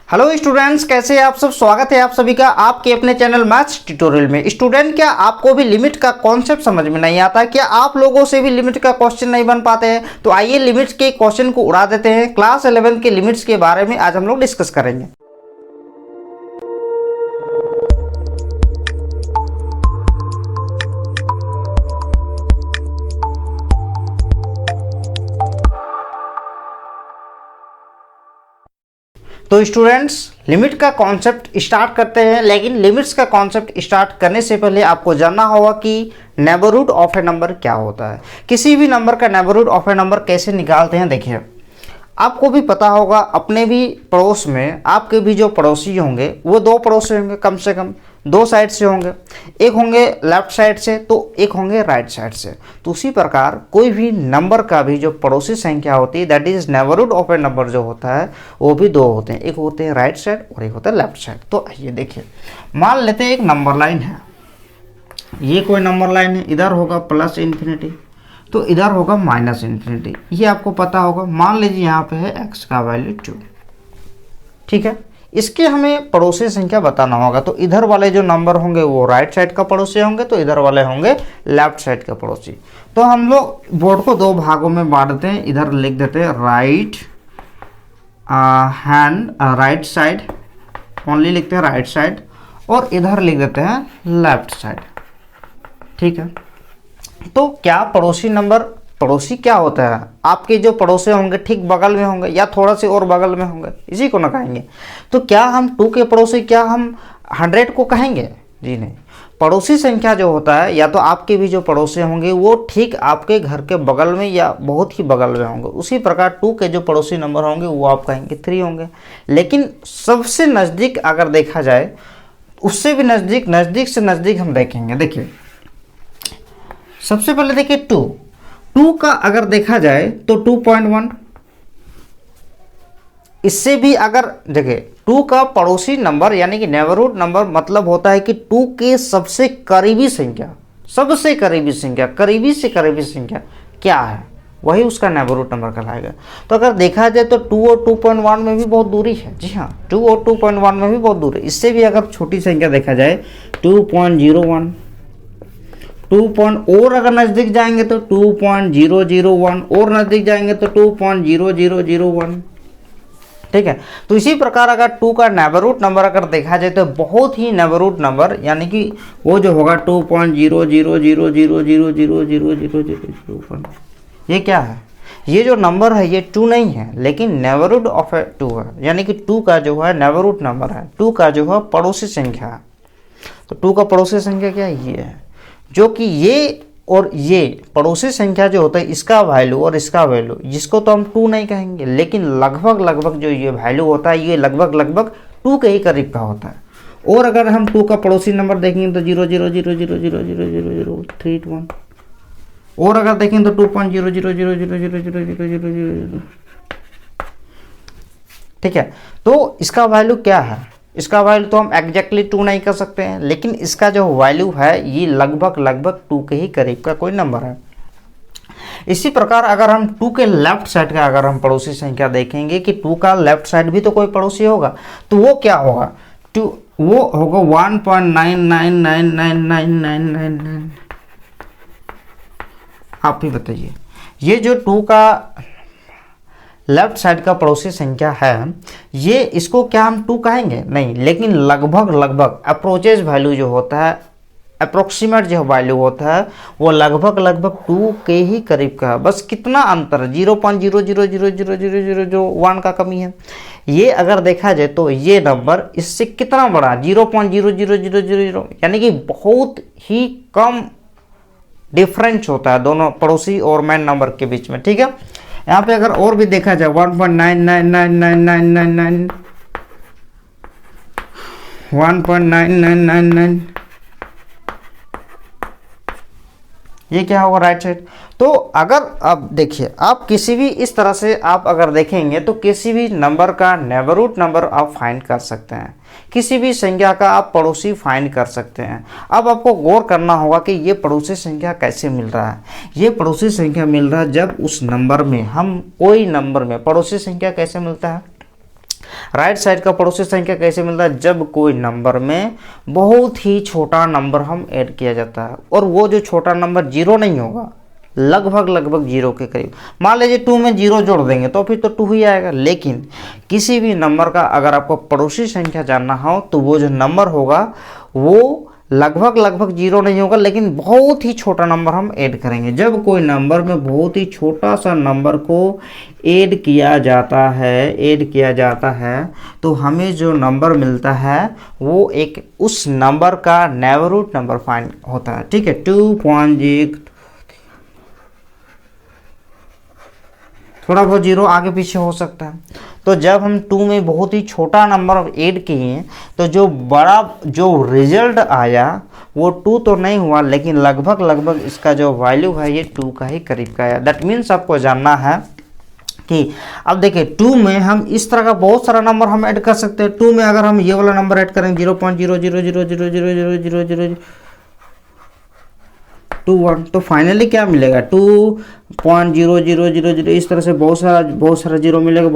Hello students, कैसे हैं आप सब। स्वागत है आप सभी का आपके अपने चैनल मैथ्स ट्यूटोरियल में। स्टूडेंट, क्या आपको भी लिमिट का कॉन्सेप्ट समझ में नहीं आता? क्या आप लोगों से भी लिमिट का क्वेश्चन नहीं बन पाते हैं? तो आइए लिमिट्स के क्वेश्चन को उड़ा देते हैं। क्लास 11 के लिमिट्स के बारे में आज हम लोग डिस्कस करेंगे। तो स्टूडेंट्स, लिमिट का कॉन्सेप्ट स्टार्ट करते हैं, लेकिन लिमिट्स का कॉन्सेप्ट स्टार्ट करने से पहले आपको जानना होगा कि नेबरहुड ऑफ ए नंबर क्या होता है। किसी भी नंबर का नेबरहुड ऑफ ए नंबर कैसे निकालते हैं, देखिए आपको भी पता होगा, अपने भी पड़ोस में आपके भी जो पड़ोसी होंगे वो दो पड़ोसी होंगे, कम से कम दो साइड से होंगे। एक होंगे लेफ्ट साइड से तो एक होंगे राइट साइड से। तो उसी प्रकार कोई भी नंबर का भी जो पड़ोसी संख्या होती है, that is neighbourhood of A number जो होता है, वो भी दो होते हैं। एक होते हैं राइट साइड और एक होता है लेफ्ट साइड। तो आइए देखिए, मान लेते हैं एक नंबर लाइन है, ये कोई नंबर लाइन है, इधर होगा प्लस इन्फिनिटी तो इधर होगा माइनस इन्फिनिटी, ये आपको पता होगा। मान लीजिए यहाँ पे है x का वैल्यू 2, ठीक है। इसके हमें पड़ोसी संख्या बताना होगा, तो इधर वाले जो नंबर होंगे वो राइट साइड का पड़ोसी होंगे, तो इधर वाले होंगे लेफ्ट साइड का पड़ोसी। तो हम लोग बोर्ड को दो भागों में बांट देते हैं। इधर लिख देते हैं राइट साइड, ओनली लिखते हैं राइट साइड, और इधर लिख देते हैं लेफ्ट साइड, ठीक है। तो क्या पड़ोसी क्या होता है? आपके जो पड़ोसी होंगे ठीक बगल में होंगे या थोड़ा से और बगल में होंगे, इसी को ना कहेंगे। तो क्या हम 2 के पड़ोसी, क्या हम 100 को कहेंगे? जी नहीं। पड़ोसी संख्या जो होता है, या तो आपके भी जो पड़ोसी होंगे वो ठीक आपके घर के बगल में या बहुत ही बगल में होंगे। उसी प्रकार 2 के जो पड़ोसी नंबर होंगे वो आप कहेंगे 3 होंगे। लेकिन सबसे नज़दीक अगर देखा जाए, उससे भी नज़दीक से नज़दीक हम देखेंगे। देखिए सबसे पहले देखिए 2 का अगर देखा जाए तो 2.1, इससे भी अगर देखिए 2 का पड़ोसी नंबर यानी कि नेबरहुड नंबर मतलब होता है कि 2 के सबसे करीबी संख्या, करीबी से करीबी संख्या क्या है, वही उसका नेबरहुड नंबर कहलाएगा। तो अगर देखा जाए तो 2 और 2.1 में भी बहुत दूरी है। जी हाँ, 2 और 2.1 में भी बहुत दूरी है। इससे भी अगर छोटी संख्या देखा जाए 2.01, 2 और अगर नज़दीक जाएंगे तो 2.001, और नज़दीक जाएंगे तो 2.0001, ठीक है। तो इसी प्रकार अगर 2 का नेबरहुड नंबर अगर देखा जाए तो बहुत ही नेबरहुड नंबर यानी कि वो जो होगा 2.000000000001, ये क्या है? ये जो नंबर है ये 2 नहीं है, लेकिन नेबरहुड ऑफ ए 2 है, यानी कि 2 का जो है नेबरहुड नंबर है, 2 का जो है पड़ोसी संख्या है। तो 2 का पड़ोसी संख्या क्या है? ये है, जो कि ये और ये पड़ोसी संख्या जो होता है, इसका वैल्यू और इसका वैल्यू, जिसको तो हम 2 नहीं कहेंगे, लेकिन लगभग जो ये वैल्यू होता है ये लगभग 2 के ही करीब का होता है। और अगर हम 2 का पड़ोसी नंबर देखेंगे तो 0.0000000031, और अगर देखेंगे तो 2.0000000000, ठीक है। तो इसका वैल्यू क्या है? इसका वैल्यू तो हम एग्जैक्टली 2 नहीं कर सकते हैं, लेकिन इसका जो वैल्यू है ये लगभग 2 के ही करीब का कोई नंबर है। इसी प्रकार अगर हम 2 के लेफ्ट साइड का अगर हम पड़ोसी संख्या देखेंगे कि 2 का लेफ्ट साइड भी तो कोई पड़ोसी होगा, तो वो क्या होगा? वो होगा 1.99999999। आप ही बताइए, ये जो 2 का लेफ्ट साइड का पड़ोसी संख्या है, ये इसको क्या हम 2 कहेंगे? नहीं, लेकिन लगभग अप्रोचेज वैल्यू जो होता है, अप्रोक्सीमेट जो वैल्यू होता है, वो लगभग 2 के ही करीब का है। बस कितना अंतर है? 0.00000001 का कमी है। ये अगर देखा जाए तो ये नंबर इससे कितना बड़ा, 0.00000, यानी कि बहुत ही कम डिफरेंस होता है दोनों पड़ोसी और मेन नंबर के बीच में, ठीक है। यहाँ पे अगर और भी देखा जाए 1.99999999, 1.9999, ये क्या होगा? Right side. तो अगर आप देखिए, आप किसी भी इस तरह से आप अगर देखेंगे तो किसी भी नंबर का नेबरहुड नंबर आप फाइंड कर सकते हैं, किसी भी संख्या का आप पड़ोसी फाइंड कर सकते हैं। अब आपको गौर करना होगा कि ये पड़ोसी संख्या कैसे मिल रहा है। ये पड़ोसी संख्या मिल रहा है जब उस नंबर में हम कोई नंबर में पड़ोसी संख्या कैसे मिलता है? राइट साइड का पड़ोसी संख्या कैसे मिलता है? जब कोई नंबर में बहुत ही छोटा नंबर हम ऐड किया जाता है और वो जो छोटा नंबर जीरो नहीं होगा, लगभग लगभग जीरो के करीब। मान लीजिए 2 में जीरो जोड़ देंगे तो फिर तो 2 ही आएगा, लेकिन किसी भी नंबर का अगर आपको पड़ोसी संख्या जानना हो तो वो जो नंबर होगा वो लगभग लगभग जीरो नहीं होगा, लेकिन बहुत ही छोटा नंबर हम ऐड करेंगे। जब कोई नंबर में बहुत ही छोटा सा नंबर को ऐड किया जाता है तो हमें जो नंबर मिलता है वो एक उस नंबर का नेबरहुड नंबर फाइंड होता है। ठीक है, 2.0, थोड़ा बहुत जीरो आगे पीछे हो सकता है। तो जब हम 2 में बहुत ही छोटा नंबर ऐड किए तो जो रिजल्ट आया वो 2 तो नहीं हुआ, लेकिन लगभग लगभग इसका जो वैल्यू है ये 2 का ही करीब का आया। दैट मीन्स आपको जानना है कि अब देखिए 2 में हम इस तरह का बहुत सारा नंबर हम ऐड कर सकते हैं। 2 में अगर हम ये वाला नंबर ऐड करेंगे 0.000000000 21, तो फाइनली क्या मिलेगा? 2.0000, इस तरह से बहुत सारा जीरो मिलेगा,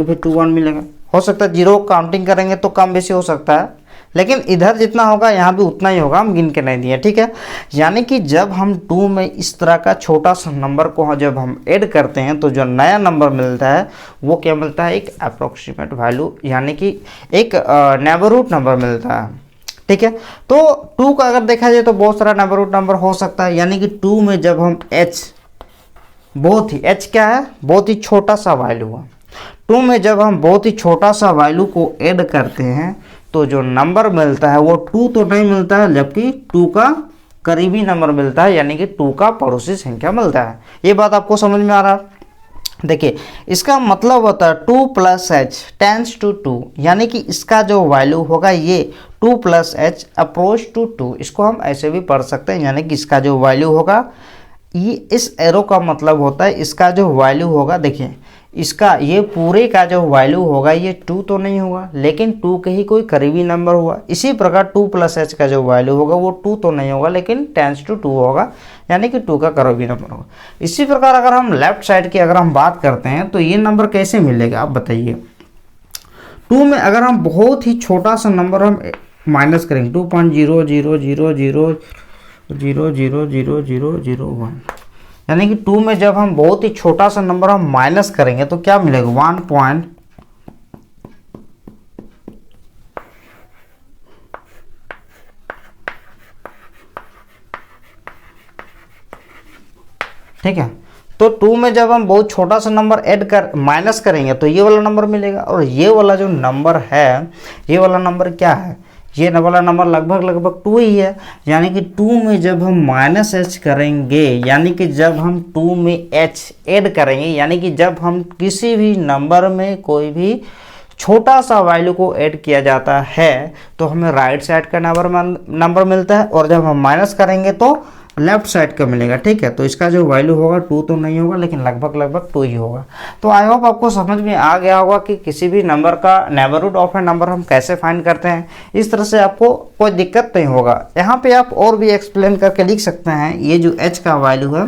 फिर 21 मिलेगा। हो सकता है जीरो काउंटिंग करेंगे तो कम बेसी हो सकता है, लेकिन इधर जितना होगा यहाँ भी उतना ही होगा, हम गिन के नहीं दिए। ठीक है, यानी कि जब हम 2 में इस तरह का छोटा सा नंबर को जब हम ऐड करते हैं तो जो नया नंबर मिलता है वो क्या मिलता है? एक अप्रोक्सीमेट वैल्यू, यानी कि एक नेबरहुड नंबर मिलता है। ठीक है, तो 2 का अगर देखा जाए तो बहुत सारा नेबरहुड नंबर हो सकता है, यानी कि 2 में जब हम h क्या है? बहुत ही छोटा सा वैल्यू है। 2 में जब हम बहुत ही छोटा सा वैल्यू को ऐड करते हैं तो जो नंबर मिलता है वो 2 तो नहीं मिलता है, जबकि 2 का करीबी नंबर मिलता है, यानी कि 2 का पड़ोसी संख्या मिलता है। ये बात आपको समझ में आ रहा है? देखिए इसका मतलब होता है 2 + h टेंस टू 2, यानी कि इसका जो वैल्यू होगा ये 2 + h अप्रोच टू 2। इसको हम ऐसे भी पढ़ सकते हैं, यानी कि इसका जो वैल्यू होगा, ये इस एरो का मतलब होता है इसका जो वैल्यू होगा, देखिए इसका ये पूरे का जो वैल्यू होगा ये 2 तो नहीं होगा, लेकिन 2 के ही कोई करीबी नंबर हुआ। इसी प्रकार 2 + h का जो वैल्यू होगा वो 2 तो नहीं होगा, लेकिन टेंस टू 2 होगा, यानी कि 2 का करीबी नंबर होगा। इसी प्रकार अगर हम लेफ्ट साइड की अगर हम बात करते हैं तो ये नंबर कैसे मिलेगा आप बताइए? 2 में अगर हम बहुत ही छोटा सा नंबर हम माइनस करेंगे 2.00000000001, यानी कि 2 में जब हम बहुत ही छोटा सा नंबर हम माइनस करेंगे तो क्या मिलेगा? 1 ठीक है, तो 2 में जब हम बहुत छोटा सा नंबर माइनस करेंगे तो ये वाला नंबर मिलेगा, और ये वाला जो नंबर है, ये वाला नंबर क्या है? ये वाला नंबर लगभग लगभग 2 ही है, यानी कि 2 में जब हम -h करेंगे, यानी कि जब हम 2 में h ऐड करेंगे, यानी कि जब हम किसी भी नंबर में कोई भी छोटा सा वैल्यू को ऐड किया जाता है तो हमें राइट साइड का नंबर मिलता है, और जब हम माइनस करेंगे तो लेफ्ट साइड का मिलेगा। ठीक है, तो इसका जो वैल्यू होगा 2 तो नहीं होगा, लेकिन लगभग लगभग 2 ही होगा। तो आई होप आपको समझ में आ गया होगा कि किसी भी नंबर का नेबरहुड ऑफ ए नंबर हम कैसे फाइंड करते हैं। इस तरह से आपको कोई दिक्कत नहीं होगा। यहाँ पे आप और भी एक्सप्लेन करके लिख सकते हैं। ये जो h का वैल्यू है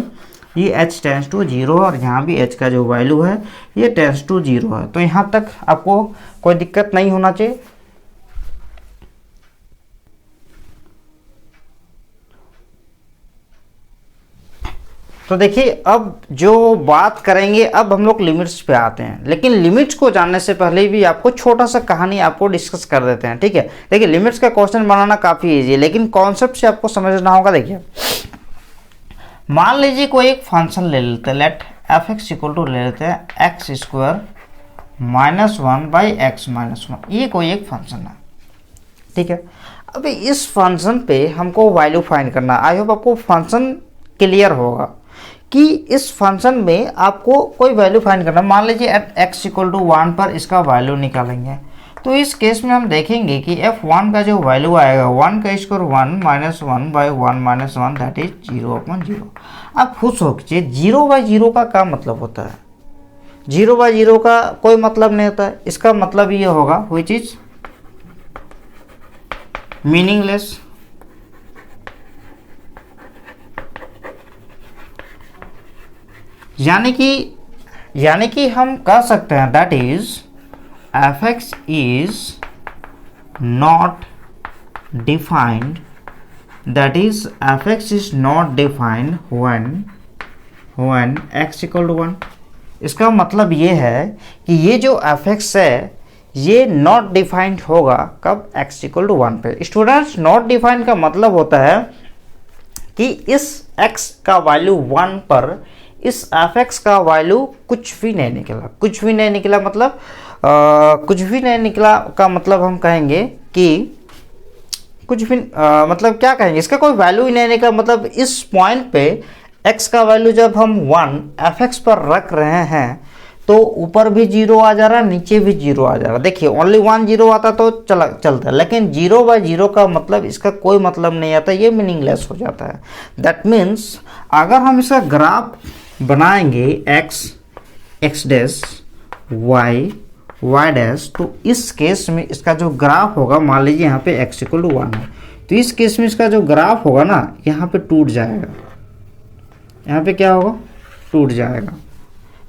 ये h टेंस टू 0, और यहाँ भी h का जो वैल्यू है ये टेंस टू 0 है। तो यहाँ तक आपको कोई दिक्कत नहीं होना चाहिए। तो देखिए अब जो बात करेंगे, अब हम लोग लिमिट्स पे आते हैं, लेकिन लिमिट्स को जानने से पहले भी आपको छोटा सा कहानी आपको डिस्कस कर देते हैं। ठीक है, देखिए लिमिट्स का क्वेश्चन बनाना काफ़ी इजी है, लेकिन कॉन्सेप्ट से आपको समझना होगा। देखिए मान लीजिए कोई एक फंक्शन ले लेते हैं, लेट f(x) ले लेते हैं x² - 1/x - 1, ये कोई एक फंक्शन है। ठीक है, अभी इस फंक्शन पे हमको वैल्यू फाइंड करना। आई होप आपको फंक्शन क्लियर होगा कि इस फंक्शन में आपको कोई वैल्यू फाइंड करना। मान लीजिए x = 1 पर इसका वैल्यू निकालेंगे, तो इस केस में हम देखेंगे कि f1 का जो वैल्यू आएगा 1 का स्क्वायर 1 - 1/1 - 1 दैट इज 0/0। आप खुश हो कि 0/0 का क्या मतलब होता है? 0/0 का कोई मतलब नहीं होता है। इसका मतलब ये होगा व्हिच इज मीनिंगलेस, यानी कि हम कह सकते हैं that is fx is not defined, that is fx is not defined when x equal to 1। इसका मतलब ये है कि ये जो fx है ये नॉट डिफाइंड होगा कब x इक्वल टू 1 पे। स्टूडेंट्स, नॉट डिफाइंड का मतलब होता है कि इस x का वैल्यू 1 पर इस fx का वैल्यू कुछ भी नहीं निकला। कुछ भी नहीं निकला मतलब कुछ भी नहीं निकला का मतलब हम कहेंगे कि कुछ भी मतलब क्या कहेंगे, इसका कोई वैल्यू ही नहीं निकला। मतलब इस पॉइंट पे x का वैल्यू जब हम 1 fx पर रख रहे हैं तो ऊपर भी 0 आ जा रहा है, नीचे भी 0 आ जा रहा है। देखिए ओनली 1 0 आता तो चलता है, लेकिन 0/0 का मतलब इसका कोई मतलब नहीं आता, ये मीनिंगलेस हो जाता है। दैट मीन्स अगर हम इसका ग्राफ बनाएंगे x डैश y डैश, तो इस केस में इसका जो ग्राफ होगा, मान लीजिए यहाँ पे x इक्वल टू 1 है, तो इस केस में इसका जो ग्राफ होगा ना यहाँ पे टूट जाएगा। यहाँ पे क्या होगा, टूट जाएगा।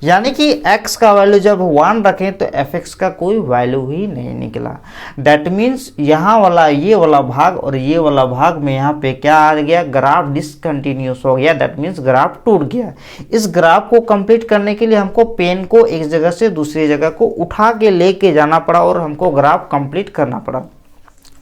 यानी कि x का वैल्यू जब 1 रखें तो fx का कोई वैल्यू ही नहीं निकला। दैट मीन्स यहाँ वाला ये वाला भाग और ये वाला भाग में यहाँ पे क्या आ गया, ग्राफ डिसकंटिन्यूस हो गया। दैट मीन्स ग्राफ टूट गया। इस ग्राफ को कंप्लीट करने के लिए हमको पेन को एक जगह से दूसरी जगह को उठा के लेके जाना पड़ा और हमको ग्राफ कंप्लीट करना पड़ा।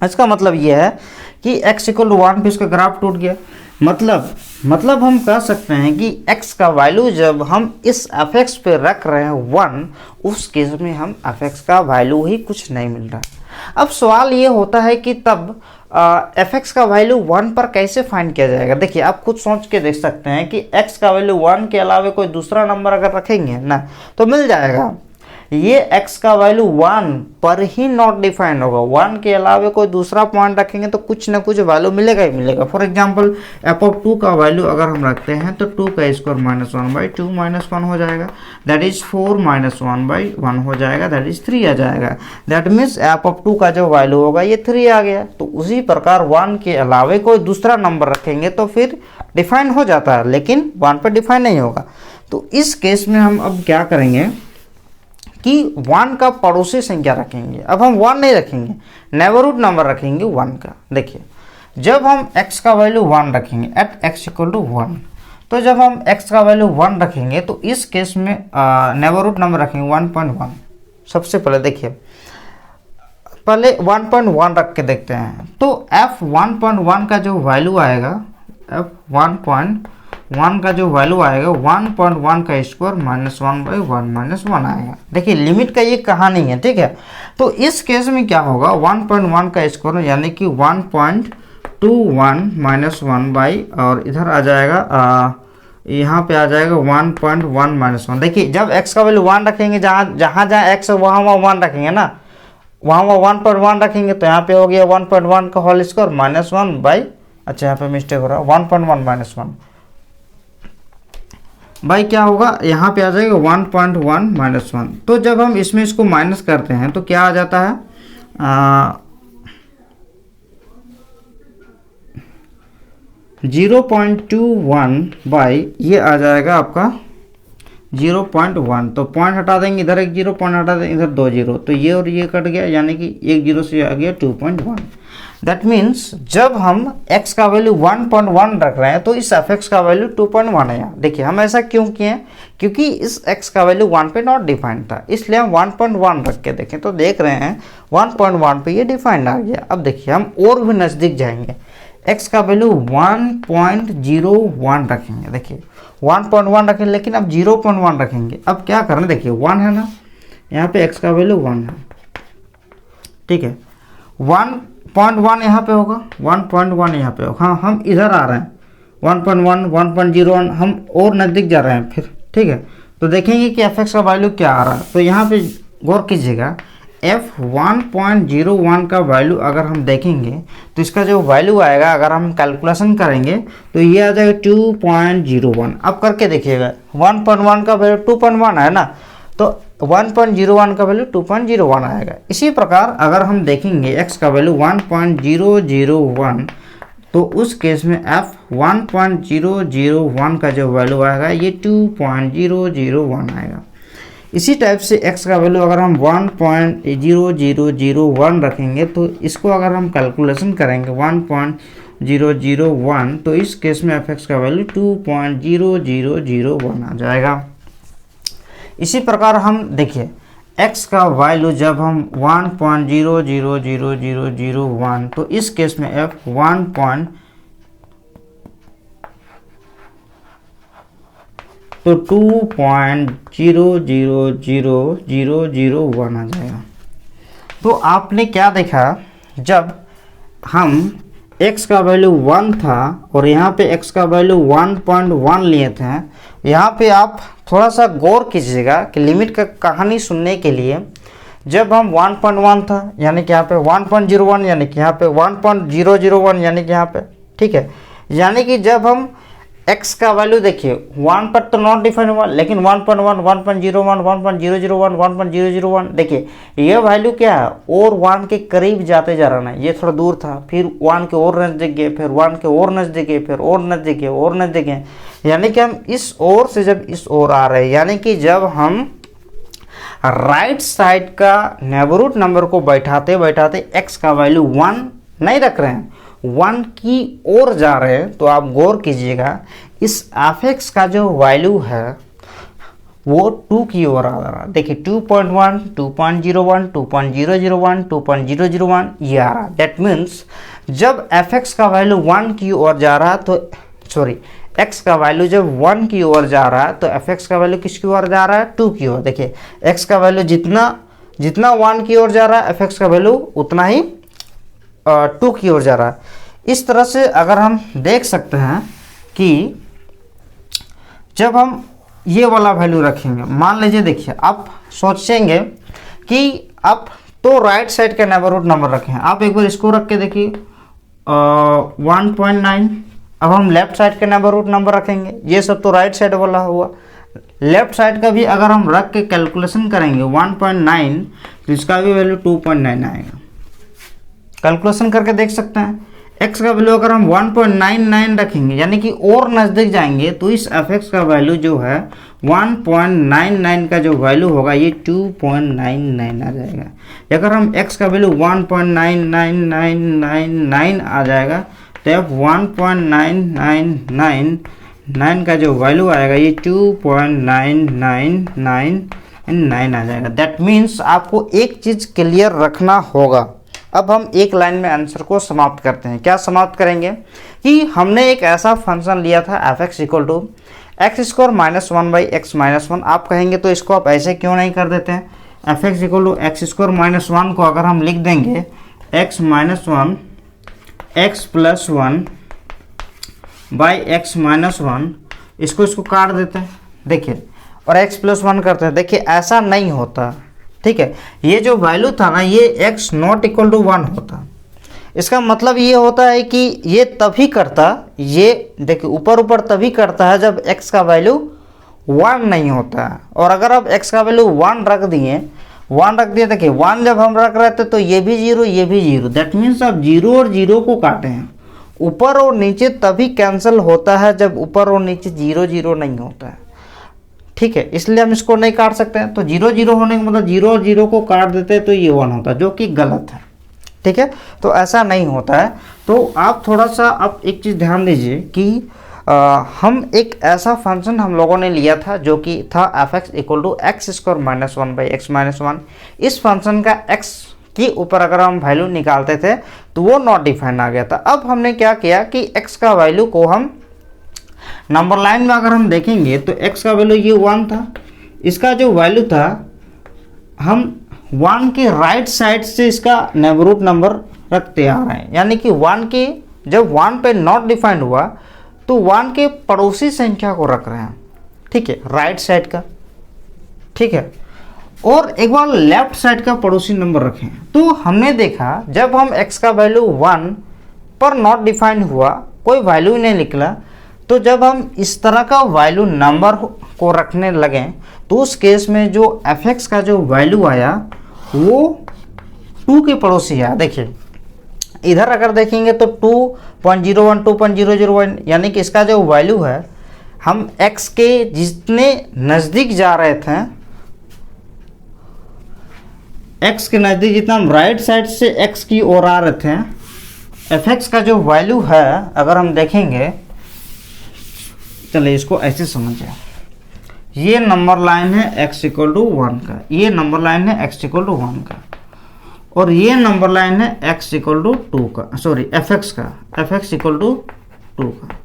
इसका मतलब ये है कि x इक्वल टू 1 पे इसका ग्राफ टूट गया। मतलब हम कह सकते हैं कि x का वैल्यू जब हम इस fx पे रख रहे हैं 1, उस केस में हम fx का वैल्यू ही कुछ नहीं मिल रहा। अब सवाल ये होता है कि तब fx का वैल्यू 1 पर कैसे फाइंड किया जाएगा। देखिए आप खुद सोच के देख सकते हैं कि x का वैल्यू 1 के अलावा कोई दूसरा नंबर अगर रखेंगे ना तो मिल जाएगा। ये x का वैल्यू 1 पर ही नॉट डिफाइंड होगा, 1 के अलावा कोई दूसरा पॉइंट रखेंगे तो कुछ ना कुछ वैल्यू मिलेगा ही मिलेगा। फॉर एग्जांपल f ऑफ 2 का वैल्यू अगर हम रखते हैं तो 2 का स्क्वायर -1/2 -1 हो जाएगा, दैट इज 4 -1/1 हो जाएगा, दैट इज 3 आ जाएगा। दैट मीन्स f ऑफ 2 का जो वैल्यू होगा ये 3 आ गया। तो उसी प्रकार 1 के अलावा कोई दूसरा नंबर रखेंगे तो फिर डिफाइन हो जाता है, लेकिन 1 पर डिफाइन नहीं होगा। तो इस केस में हम अब क्या करेंगे कि 1 का पड़ोसी संख्या रखेंगे। अब हम 1 नहीं रखेंगे, नेबरहुड नंबर रखेंगे 1 का। देखिए जब हम x का वैल्यू 1 रखेंगे एट x इक्वल टू 1, तो जब हम x का वैल्यू 1 रखेंगे तो इस केस में नेबरहुड नंबर रखेंगे 1.1। सबसे पहले देखिए, पहले 1.1 रख के देखते हैं। तो f 1.1 का जो वैल्यू आएगा, f 1.1 का जो वैल्यू आएगा 1.1 का स्क्वायर -1/1 -1 आएगा। देखिए लिमिट का ये कहानी है, ठीक है। तो इस केस में क्या होगा, 1.1 का स्क्वायर यानी कि 1.21 -1 और इधर आ जाएगा यहाँ पे आ जाएगा 1.1 -1। देखिए जब x का वैल्यू 1 रखेंगे, जहाँ x है वहाँ 1 रखेंगे ना, वहाँ 1.1 रखेंगे तो यहाँ पे हो गया 1.1 का होल स्क्वायर -1 अच्छा यहाँ पे मिस्टेक हो रहा है 1.1 -1 भाई क्या होगा, यहाँ पे आ जाएगा 1.1 -1। तो जब हम इसमें इसको माइनस करते हैं तो क्या आ जाता है, 0.21 ये आ जाएगा आपका 0.1। तो पॉइंट हटा देंगे, इधर एक 0 पॉइंट हटा देंगे, इधर 2 0, तो ये और ये कट गया, यानी कि एक 0 से आ गया 2.1। दैट मीन्स जब हम x का वैल्यू 1.1 रख रहे हैं तो इस fx का वैल्यू 2.1 है। यहाँ देखिए हम ऐसा क्यों किए, क्योंकि इस x का वैल्यू 1 पे नॉट डिफाइंड था, इसलिए हम 1.1 रख के देखें तो देख रहे हैं 1.1 पे ये डिफाइंड आ गया। अब देखिए हम और भी नज़दीक जाएंगे, x का वैल्यू 1.01 रखेंगे। देखिए 1.1 रखें, लेकिन अब 0.1 रखेंगे। अब क्या करें, देखिए 1 है ना, यहाँ पे x का वैल्यू 1 है, ठीक है। 1.1 यहाँ पे होगा, 1.1 यहाँ पे होगा। हाँ हम इधर आ रहे हैं 1.1 1.01, हम और नज़दीक जा रहे हैं फिर, ठीक है। तो देखेंगे कि fx का वैल्यू क्या आ रहा है। तो यहाँ पे गौर कीजिएगा, f 1.01 का वैल्यू अगर हम देखेंगे तो इसका जो वैल्यू आएगा, अगर हम कैलकुलेशन करेंगे तो ये आ जाएगा 2.01। अब करके देखिएगा, 1.1 का वैल्यू 2.1 है ना, तो 1.01 का वैल्यू 2.01 आएगा। इसी प्रकार अगर हम देखेंगे x का वैल्यू 1.001, तो उस केस में f 1.001 का जो वैल्यू आएगा ये 2.001 आएगा। इसी टाइप से x का वैल्यू अगर हम 1.0001 रखेंगे तो इसको अगर हम कैलकुलेशन करेंगे 1.001 तो इस केस में f(x) का वैल्यू 2.0001 आ जाएगा। इसी प्रकार हम देखिए x का वैल्यू जब हम 1.000001 तो इस केस में f 1. तो 2.000001 आ जाएगा। तो आपने क्या देखा, जब हम x का वैल्यू 1 था और यहाँ पे x का वैल्यू 1.1 लिए थे, यहाँ पे आप थोड़ा सा गौर कीजिएगा कि लिमिट का कहानी सुनने के लिए जब हम 1.1 था यानी कि यहाँ पे 1.01 यानी कि यहाँ पे 1.001 यानी कि यहाँ पे, ठीक है, यानी कि जब हम x का वैल्यू देखिए 1 पर तो नॉट डिफाइन हुआ, लेकिन 1.1, 1.01, 1.001, 1.001 देखिए ये वैल्यू क्या है और 1 के करीब जाते जा रहा है। ये थोड़ा दूर था, फिर 1 के और नज़दीक गए, फिर 1 के और नज़दीक गए, फिर और नज़दीक गए, और नज़दीक गए, यानी कि हम इस ओर से जब इस ओर आ रहे हैं, यानी कि जब हम राइट साइड का नेबरहुड नंबर को बैठाते बैठाते x का वैल्यू 1 नहीं रख रहे हैं, 1 की ओर जा रहे हैं, तो आप गौर कीजिएगा इस f(x) का जो वैल्यू है वो 2 की ओर आ रहा है। देखिए 2.1, 2.01, 2.001, 2.001 ये आ रहा है। दैट मीन्स जब f(x) का वैल्यू 1 की ओर जा रहा है तो सॉरी x का वैल्यू जब 1 की ओर जा रहा है तो f(x) का वैल्यू किसकी ओर जा रहा है, 2 की ओर। देखिए x का वैल्यू जितना 1 की ओर जा रहा है f(x) का वैल्यू उतना ही 2 की ओर जा रहा है। इस तरह से अगर हम देख सकते हैं कि जब हम ये वाला वैल्यू रखेंगे, मान लीजिए देखिए आप सोचेंगे कि अब तो राइट साइड का नेबरहुड नंबर रखें, आप एक बार इसको रख के देखिए 1.9। अब हम लेफ्ट साइड का नेबरहुड नंबर रखेंगे, ये सब तो राइट साइड वाला हुआ, लेफ्ट साइड का भी अगर हम रख के कैलकुलेशन करेंगे 1.9 तो इसका भी वैल्यू 2.9 आएगा। कैलकुलेशन करके देख सकते हैं x का वैल्यू अगर हम 1.99 रखेंगे यानी कि और नज़दीक जाएंगे तो इस f(x) का वैल्यू जो है 1.99 का जो वैल्यू होगा ये 2.99 आ जाएगा। अगर हम x का वैल्यू 1.99999 आ जाएगा तो f 1.9999 का जो वैल्यू आएगा ये 2.9999 आ जाएगा। दैट मीन्स आपको एक चीज़ क्लियर रखना होगा। अब हम एक लाइन में आंसर को समाप्त करते हैं। क्या समाप्त करेंगे कि हमने एक ऐसा फंक्शन लिया था f(x) equal to x² minus 1/x-1। आप कहेंगे तो इसको आप ऐसे क्यों नहीं कर देते हैं, f(x) equal to x² minus 1 को अगर हम लिख देंगे x minus 1 x plus 1/x-1, इसको काट देते हैं देखिए और x प्लस 1 करते हैं। देखिए ऐसा नहीं होता, ठीक है, ये जो वैल्यू था ना ये x नॉट इक्वल टू 1 होता। इसका मतलब ये होता है कि ये तभी करता, ये देखिए ऊपर ऊपर तभी करता है जब x का वैल्यू 1 नहीं होता है। और अगर आप x का वैल्यू 1 रख दिए देखिए 1 जब हम रख रहे थे तो ये भी 0 ये भी 0, दैट मीन्स आप 0 और 0 को काटे हैं। ऊपर और नीचे तभी कैंसिल होता है जब ऊपर और नीचे 0 0 नहीं होता है, ठीक है, इसलिए हम इसको नहीं काट सकते हैं। तो 0 0 होने का मतलब 0 और 0 को काट देते हैं तो ये 1 होता है, जो कि गलत है, ठीक है। तो ऐसा नहीं होता है। तो आप थोड़ा सा अब एक चीज़ ध्यान दीजिए कि हम एक ऐसा फंक्शन हम लोगों ने लिया था जो कि था f(x) equal to x² minus 1/x-1। इस फंक्शन का x के ऊपर अगर हम वैल्यू निकालते थे तो वो नॉट डिफाइन आ गया था। अब हमने क्या किया कि x का वैल्यू को हम नंबर लाइन में अगर हम देखेंगे तो x का वैल्यू ये 1 था, इसका जो वैल्यू था हम 1 के राइट साइड से इसका नेबरहुड नंबर रखते आ रहे हैं, यानी कि 1 के जब 1 पे नॉट डिफाइंड हुआ तो 1 के पड़ोसी संख्या को रख रहे हैं, ठीक है, राइट साइड का, ठीक है। और एक बार लेफ्ट साइड का पड़ोसी नंबर रखें तो हमने देखा जब हम x का वैल्यू 1 पर नॉट डिफाइंड हुआ, कोई वैल्यू नहीं निकला, तो जब हम इस तरह का वैल्यू नंबर को रखने लगे तो उस केस में जो f(x) का जो वैल्यू आया वो 2 के पड़ोसी आया। देखिए इधर अगर देखेंगे तो 2.01 2.001 यानी कि इसका जो वैल्यू है हम x के जितने नज़दीक जा रहे थे x के नज़दीक जितना हम राइट साइड से x की ओर आ रहे थे, fx का जो वैल्यू है अगर हम देखेंगे, चलिए इसको ऐसे समझें, ये नंबर लाइन है x इक्वल टू 1 का, ये नंबर लाइन है x इक्वल टू 1 का, और ये नंबर लाइन है x इक्वल टू 2 का, सॉरी fx का, fx इक्वल टू 2 का।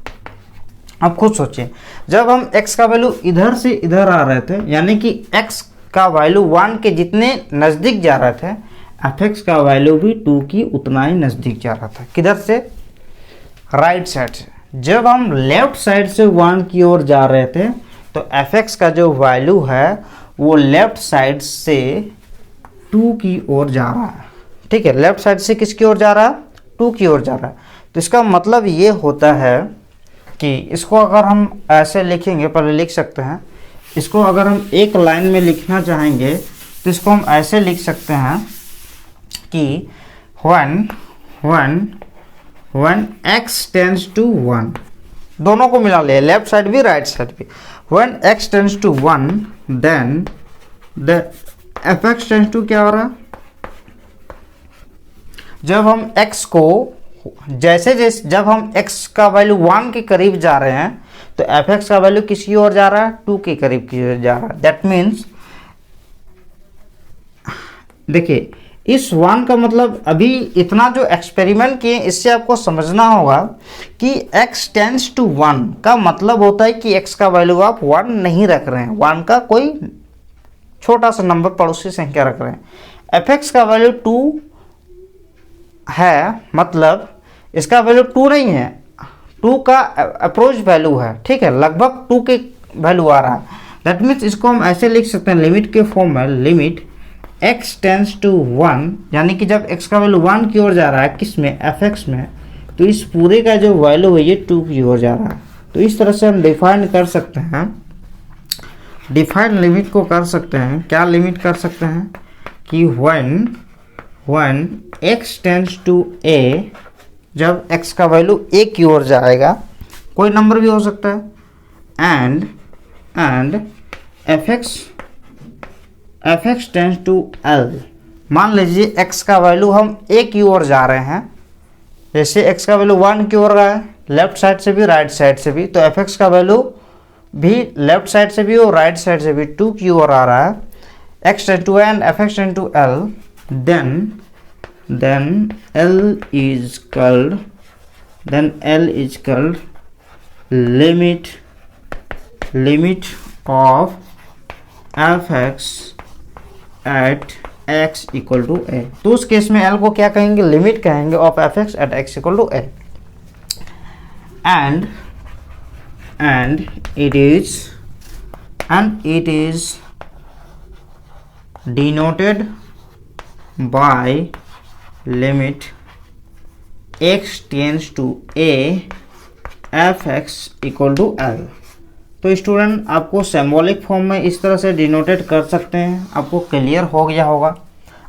अब खुद सोचिए, जब हम x का वैल्यू इधर से इधर आ रहे थे, यानी कि x का वैल्यू 1 के जितने नज़दीक जा रहे थे, fx का वैल्यू भी 2 की उतना ही नज़दीक जा रहा था। किधर से? राइट साइड से। जब हम लेफ्ट साइड से 1 की ओर जा रहे थे तो fx का जो वैल्यू है वो लेफ्ट साइड से 2 की ओर जा रहा है। ठीक है, लेफ्ट साइड से किसकी ओर जा रहा है? 2 की ओर जा रहा है। तो इसका मतलब ये होता है कि इसको अगर हम ऐसे लिखेंगे, पहले लिख सकते हैं इसको, अगर हम एक लाइन में लिखना चाहेंगे तो इसको हम ऐसे लिख सकते हैं कि when x tends to 1, दोनों को मिला ले, लेफ्ट साइड भी राइट साइड भी, when x tends to 1 then the fx tends to क्या हो रहा है? जब हम x को जैसे जब हम x का वैल्यू 1 के करीब जा रहे हैं तो fx का वैल्यू किसकी ओर जा रहा है? 2 के करीब की ओर जा रहा है। दैट मीन्स देखिए, इस 1 का मतलब अभी इतना जो एक्सपेरिमेंट किए इससे आपको समझना होगा कि x टेंड्स टू 1 का मतलब होता है कि x का वैल्यू आप 1 नहीं रख रहे हैं, 1 का कोई छोटा सा नंबर पड़ोसी संख्या रख रहे हैं। fx का वैल्यू 2 है, मतलब इसका वैल्यू 2 नहीं है, 2 का अप्रोच वैल्यू है। ठीक है, लगभग 2 के वैल्यू आ रहा है। दैट मीन्स इसको हम ऐसे लिख सकते हैं लिमिट के फॉर्म में, लिमिट x टेंड्स टू 1, यानी कि जब x का वैल्यू 1 की ओर जा रहा है, किस में? fx में, तो इस पूरे का जो वैल्यू है ये 2 की ओर जा रहा है। तो इस तरह से हम डिफाइन कर सकते हैं, डिफाइन लिमिट को कर सकते हैं। क्या लिमिट कर सकते हैं कि when x tends to a, जब x का वैल्यू a की ओर जाएगा, कोई नंबर भी हो सकता है, and fx tends to l, मान लीजिए x का वैल्यू हम a की ओर जा रहे हैं, जैसे x का वैल्यू 1 की ओर रहा है, लेफ्ट साइड से भी राइट साइड से भी, तो fx का वैल्यू भी लेफ्ट साइड से भी और राइट साइड से भी 2 की ओर आ रहा है, x tends to n, fx tends to l, then L is called limit of fx at x equal to a। तो उस केस में L को क्या कहेंगे? लिमिट कहेंगे of fx at x equal to a, and it is denoted by limit x tends to a fx equal to l। तो student आपको symbolic form में इस तरह से डिनोटेड कर सकते हैं। आपको क्लियर हो गया होगा।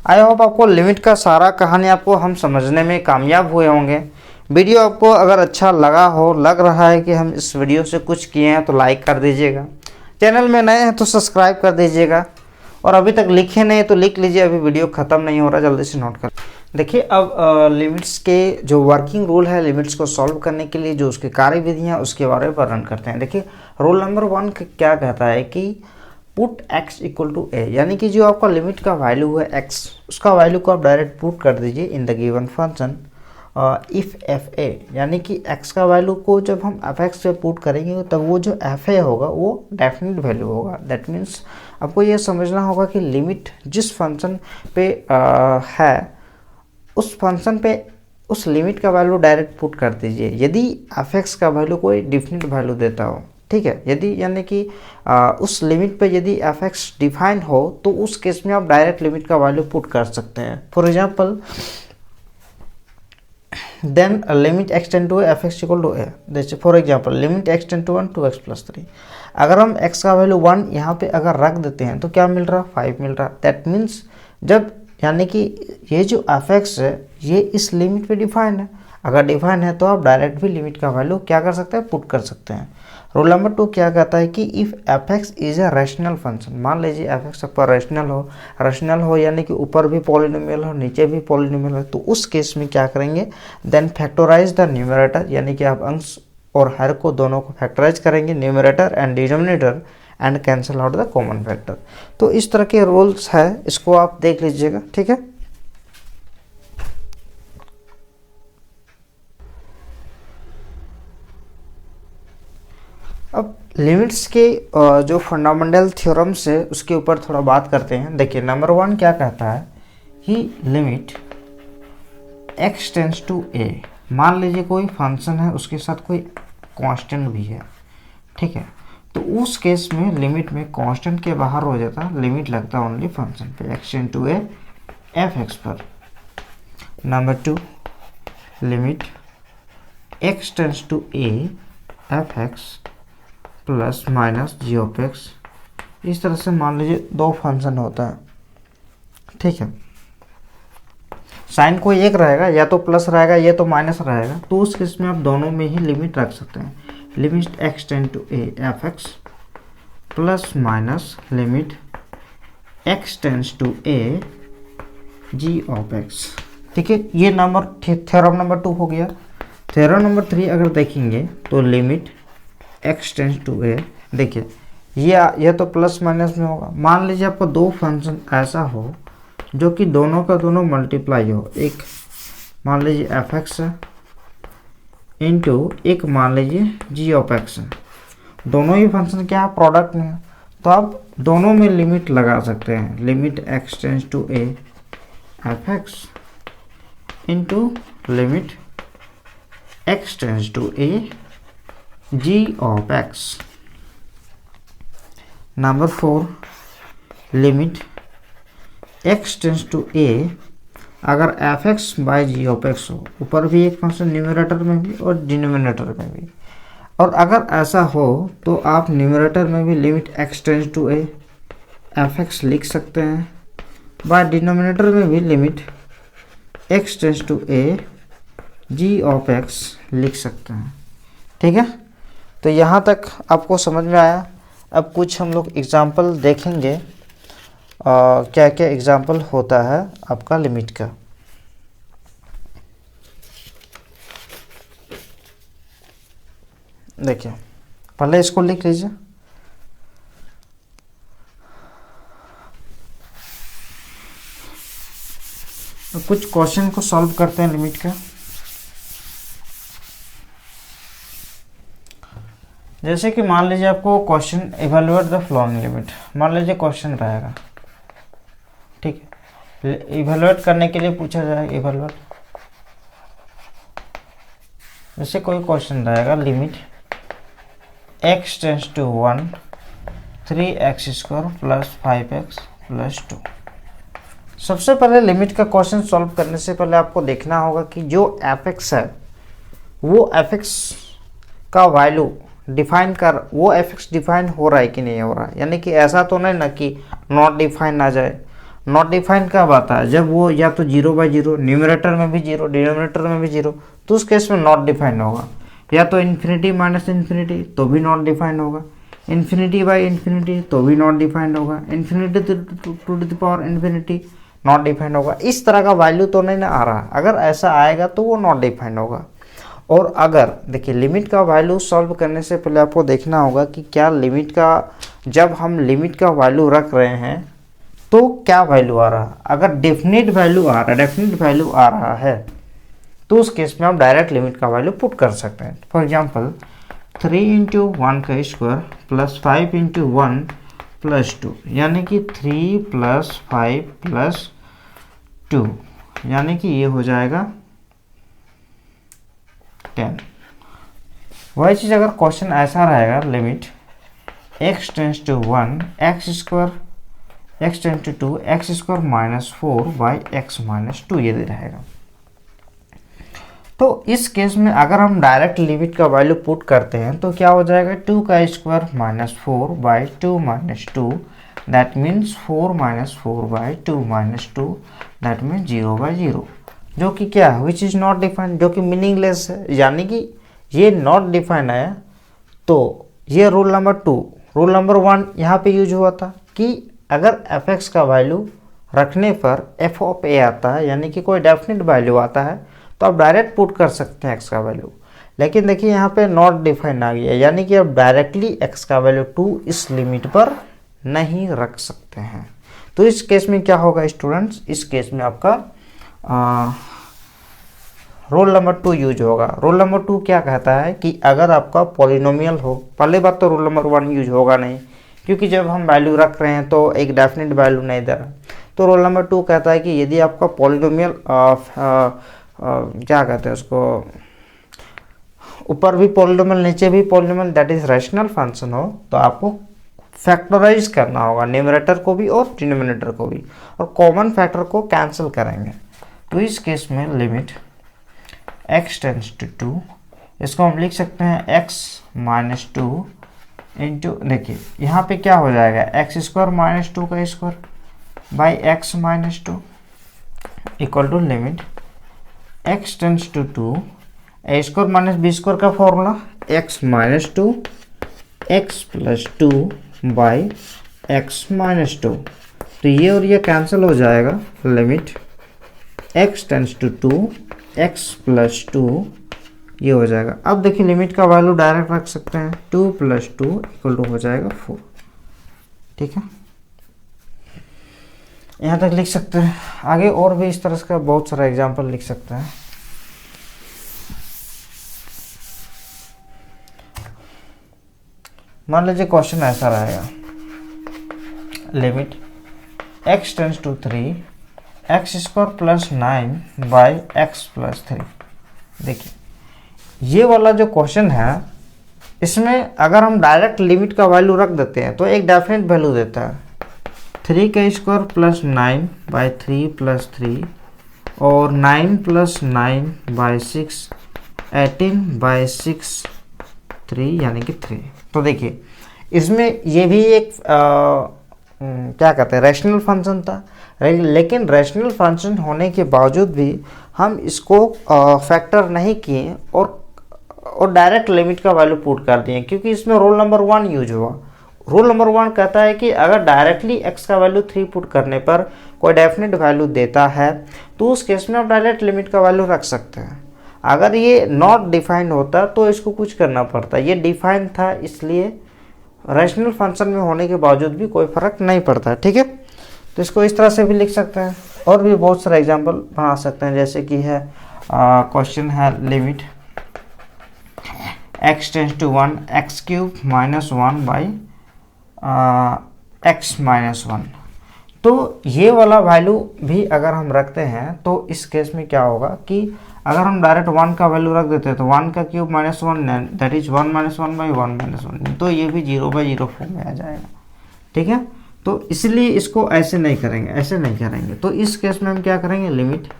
आई होप आपको लिमिट का सारा कहानी आपको हम समझने में कामयाब हुए होंगे। वीडियो आपको अगर अच्छा लग रहा है कि हम इस वीडियो से कुछ किए हैं तो लाइक कर दीजिएगा। चैनल में नए हैं तो सब्सक्राइब कर दीजिएगा, और अभी तक लिखे नहीं तो लिख लीजिए, अभी वीडियो ख़त्म नहीं हो रहा, जल्दी से नोट कर। देखिए, अब लिमिट्स के जो वर्किंग रूल है, लिमिट्स को सॉल्व करने के लिए जो उसकी कार्यविधियाँ उसके बारे में वर्णन करते हैं। देखिए, रूल नंबर 1 क्या कहता है कि put x equal to a, यानी कि जो आपका लिमिट का वैल्यू है x, उसका वैल्यू को आप डायरेक्ट पुट कर दीजिए in the given function if fa, यानी कि x का वैल्यू को जब हम fx से पुट करेंगे तब वो जो fa होगा वो डेफिनेट वैल्यू होगा। दैट मीन्स आपको ये समझना होगा कि लिमिट जिस फंक्शन पे है उस फंक्शन पे उस लिमिट का वैल्यू डायरेक्ट पुट कर दीजिए यदि fx का वैल्यू कोई डिफिनिट वैल्यू देता हो। ठीक है, यदि यानी कि उस लिमिट पे यदि fx डिफाइंड हो तो उस केस में आप डायरेक्ट लिमिट का वैल्यू पुट कर सकते हैं। For example, then limit x tend to fx equal to a, जैसे for example limit x tend to 1 2x plus 3, अगर हम x का वैल्यू 1 यहाँ पे अगर रख देते हैं तो क्या मिल रहा? 5 मिल रहा। दैट मीन्स जब यानी कि ये जो fx है ये इस लिमिट पे डिफाइंड है, अगर डिफाइंड है तो आप डायरेक्ट भी लिमिट का वैल्यू क्या कर सकते हैं? पुट कर सकते हैं। रूल नंबर 2 क्या कहता है कि if F x is a rational function, मान लीजिए एफ एक्स आपका रैशनल हो यानी कि ऊपर भी पॉलिनोमियल हो नीचे भी पॉलिनोमियल हो, तो उस केस में क्या करेंगे, देन फैक्टराइज द न्यूमरेटर, यानी कि आप अंश और हर को दोनों को फैक्टराइज करेंगे, numerator and denominator, and cancel out the common factor. तो इस तरह के रूल्स है, इसको आप देख लीजिएगा, ठीक है। अब लिमिट्स के जो फंडामेंटल थ्योरम्स है उसके ऊपर थोड़ा बात करते हैं। देखिए नंबर 1 क्या कहता है कि limit x tends to a, मान लीजिए कोई फंक्शन है उसके साथ कोई कांस्टेंट भी है, ठीक है, तो उस केस में लिमिट में कांस्टेंट के बाहर हो जाता है, लिमिट लगता है ओनली फंक्शन पे x tends to a F X पर। Number 2 limit x tends to a F X plus minus G of X, इस तरह से मान लीजिए दो फंक्शन होता है, ठीक है, साइन कोई एक रहेगा, या तो प्लस रहेगा या तो माइनस रहेगा, तो उस केस में आप दोनों में ही लिमिट रख सकते हैं। Limit X tend to A F X plus minus limit X tends to A G of X, ठीक है। ये नंबर थ्योरम नंबर 2 हो गया। थ्योरम नंबर 3 अगर देखेंगे तो लिमिट एक्स टेंस टू ए, देखिए ये तो प्लस माइनस में होगा। मान लीजिए आपको दो फंक्शन ऐसा हो जो कि दोनों का दोनों मल्टीप्लाई हो, एक मान लीजिए एफ एक्स है इंटू एक मान लीजिए जी ऑफ एक्स है, दोनों ही फंक्शन क्या है, प्रोडक्ट में है, तो आप दोनों में लिमिट लगा सकते हैं। Limit X tends to A F X into limit X tends to A g of x। Number 4 limit x tends to a, अगर F X by G of X हो, ऊपर भी एक फंक्शन न्यूमरेटर में भी और डिनोमिनेटर में भी, और अगर ऐसा हो तो आप न्यूमरेटर में भी limit x tends to a F X लिख सकते हैं, बाय डिनोमिनेटर में भी limit x tends to a G of X लिख सकते हैं, ठीक है। तो यहाँ तक आपको समझ में आया। अब कुछ हम लोग एग्जाम्पल देखेंगे, क्या क्या एग्जाम्पल होता है आपका लिमिट का। देखिए पहले इसको लिख लीजिए। कुछ क्वेश्चन को सॉल्व करते हैं लिमिट का। जैसे कि मान लीजिए आपको question evaluate the following limit, मान लीजिए क्वेश्चन रहेगा, ठीक है, इवेलुएट करने के लिए पूछा जाएगा इवेलुएट, जैसे कोई क्वेश्चन रहेगा limit x tends to 1 3x² plus 5x plus 2। सबसे पहले लिमिट का क्वेश्चन सॉल्व करने से पहले आपको देखना होगा कि जो एफ एक्स है वो एफ एक्स का वैल्यू डिफाइन कर, वो एफ एक्स डिफाइन हो रहा है कि नहीं हो रहा है, यानी कि ऐसा तो नहीं ना कि नॉट डिफाइन आ जाए। नॉट डिफाइन कब आता है, जब वो या तो 0/0, न्यूमरेटर में भी 0 डिनोमिनेटर में भी 0, तो उस केस में नॉट डिफाइन होगा, या तो इन्फिनिटी माइनस इन्फिनिटी तो भी नॉट डिफाइन होगा, इन्फिनिटी बाई इन्फिनिटी तो भी नॉट डिफाइंड होगा, infinity to the power infinity not defined होगा। इस तरह का वैल्यू तो नहीं ना आ रहा, अगर ऐसा आएगा तो वो नॉट डिफाइंड होगा। और अगर देखिए लिमिट का वैल्यू सॉल्व करने से पहले आपको देखना होगा कि क्या लिमिट का, जब हम लिमिट का वैल्यू रख रहे हैं तो क्या वैल्यू आ रहा है। अगर डेफिनेट वैल्यू आ रहा है तो उस केस में आप डायरेक्ट लिमिट का वैल्यू पुट कर सकते हैं। फॉर एग्जांपल 3 × 1 का स्क्वायर प्लस 5 × 1 प्लस 2, यानी कि 3 + 5 + 2, यानी कि ये हो जाएगा 10। वही चीज़ अगर क्वेश्चन ऐसा रहेगा limit x tends to 1 x tends to 2 x² -4/x - 2 ये रहेगा। तो इस केस में अगर हम डायरेक्ट लिमिट का वैल्यू पुट करते हैं तो क्या हो जाएगा, 2 का square -4/2 - 2, that means 4 - 4/2 - 2, that means 0/0, जो कि क्या है, विच इज़ नॉट डिफाइंड, जो कि मीनिंगलेस है, यानी कि ये नॉट डिफाइंड है। तो ये रूल नंबर 2। रूल नंबर 1 यहाँ पे यूज हुआ था कि अगर एफ एक्स का वैल्यू रखने पर एफ ऑफ ए आता है, यानी कि कोई डेफिनेट वैल्यू आता है, तो आप डायरेक्ट पुट कर सकते हैं एक्स का वैल्यू। लेकिन देखिए यहाँ पे नॉट डिफाइंड आ गया, यानी कि आप डायरेक्टली एक्स का वैल्यू 2 इस लिमिट पर नहीं रख सकते हैं। तो इस केस में क्या होगा स्टूडेंट्स, इस केस में आपका रोल नंबर 2 यूज होगा। रोल नंबर 2 क्या कहता है कि अगर आपका पॉलिनोमियल हो, पहले बात तो रोल नंबर 1 यूज होगा नहीं, क्योंकि जब हम वैल्यू रख रहे हैं तो एक डेफिनेट वैल्यू नहीं दे रहा। तो रोल नंबर 2 कहता है कि यदि आपका पॉलिनोमियल क्या कहते हैं उसको, ऊपर भी पॉलिनोमियल नीचे भी polynomial, that is rational function हो, तो आपको फैक्टराइज करना होगा न्यूमरेटर को भी और डिनोमिनेटर को भी, और कॉमन फैक्टर को कैंसिल करेंगे। तो इस केस में लिमिट x टेंड्स टू 2, इसको हम लिख सकते हैं x माइनस 2 इंटू, देखिए यहाँ पे क्या हो जाएगा, एक्स स्क्वायर माइनस 2 का square by X minus 2 equal to limit x tends to 2 A square minus B square का formula x minus 2 x plus 2 by X minus 2। तो ये और ये कैंसिल हो जाएगा, limit x tends to 2 x plus 2 ये हो जाएगा। अब देखिए लिमिट का वैल्यू डायरेक्ट रख सकते हैं, 2 प्लस 2 इक्वल टू हो जाएगा 4। ठीक है, यहाँ तक लिख सकते हैं। आगे और भी इस तरह का बहुत सारा एग्जाम्पल लिख सकते हैं। मान लीजिए क्वेश्चन ऐसा रहेगा, limit x tends to 3 X square plus 9 by X plus 3। देखिए ये वाला जो क्वेश्चन है, इसमें अगर हम डायरेक्ट लिमिट का वैल्यू रख देते हैं तो एक डेफिनेट वैल्यू देता है, 3 का स्क्वायर प्लस 9 बाई 3 प्लस 3 और 9 प्लस 9 बाई 6 18 बाई 6 3 यानी कि 3। तो देखिए इसमें ये भी एक क्या कहते हैं रैशनल फंक्शन था, लेकिन रैशनल फंक्शन होने के बावजूद भी हम इसको फैक्टर नहीं किए और डायरेक्ट लिमिट का वैल्यू पुट कर दिए, क्योंकि इसमें रोल नंबर 1 यूज हुआ। रोल नंबर 1 कहता है कि अगर डायरेक्टली x का वैल्यू 3 पुट करने पर कोई डेफिनेट वैल्यू देता है तो उस केस में आप डायरेक्ट लिमिट का वैल्यू रख सकते हैं। अगर ये नॉट डिफाइंड होता तो इसको कुछ करना पड़ता, ये डिफाइंड था, इसलिए रैशनल फंक्शन में होने के बावजूद भी कोई फर्क नहीं पड़ता। ठीक है, तो इसको इस तरह से भी लिख सकते हैं, और भी बहुत सारे एग्जांपल बना सकते हैं। जैसे कि है क्वेश्चन है limit x tends to 1 X cube minus 1 by X minus 1। तो ये वाला वैल्यू भी अगर हम रखते हैं तो इस केस में क्या होगा कि अगर हम डायरेक्ट 1 का वैल्यू रख देते हैं तो 1 का cube minus 1 that is 1 minus 1 by 1 minus 1, तो ये भी 0 बाई 0 फॉर्म में आ जाएगा। ठीक है, तो इसलिए इसको ऐसे नहीं करेंगे, ऐसे नहीं करेंगे। तो इस केस में हम क्या करेंगे, लिमिट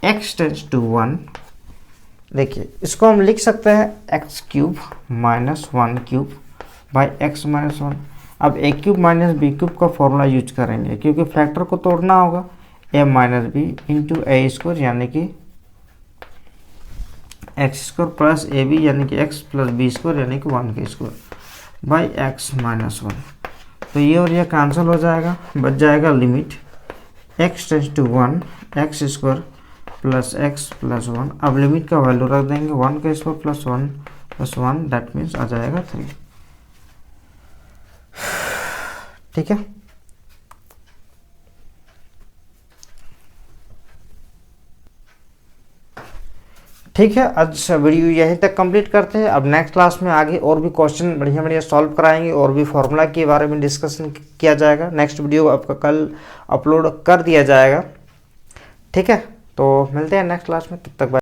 x टेंड्स टू 1, देखिए इसको हम लिख सकते हैं X cube minus 1 cube by X minus 1। अब A cube minus B cube का फॉर्मूला यूज करेंगे, क्योंकि फैक्टर को तोड़ना होगा, A minus B into A square यानी कि X square plus A B यानी कि एक्स प्लस बी स्क्वायर यानी कि 1 का स्क्वायर बाई एक्स माइनस 1। तो ये और ये कैंसिल हो जाएगा, बच जाएगा limit x tends to 1 X square plus X plus 1। अब लिमिट का वैल्यू रख देंगे 1 का square plus 1 plus 1, that means आ जाएगा 3। ठीक है, ठीक है, आज वीडियो यहीं तक कंप्लीट करते हैं। अब नेक्स्ट क्लास में आगे और भी क्वेश्चन बढ़िया बढ़िया सॉल्व कराएंगे और भी फार्मूला के बारे में डिस्कशन किया जाएगा। नेक्स्ट वीडियो आपका कल अपलोड कर दिया जाएगा। ठीक है, तो मिलते हैं नेक्स्ट क्लास में, तब तक बाय।